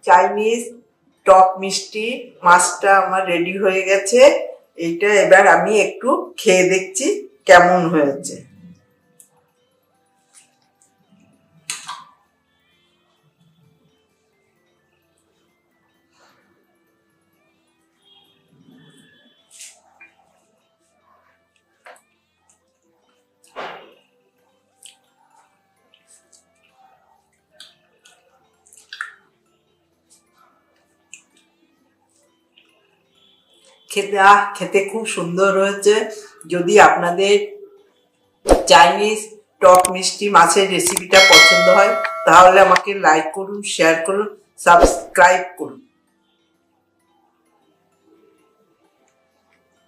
Chinese টক মিষ্টি মাছটা আমার রেডি হয়ে গেছে। এইটা এবার আমি একটু খেয়ে দেখছি কেমন হয়েছে। খেতে খুব সুন্দর হয়েছে। যদি আপনাদের চাইনিজ টক মিষ্টি মাছের রেসিপিটা পছন্দ হয় তাহলে আমাকে লাইক করুন, শেয়ার করুন, সাবস্ক্রাইব করুন।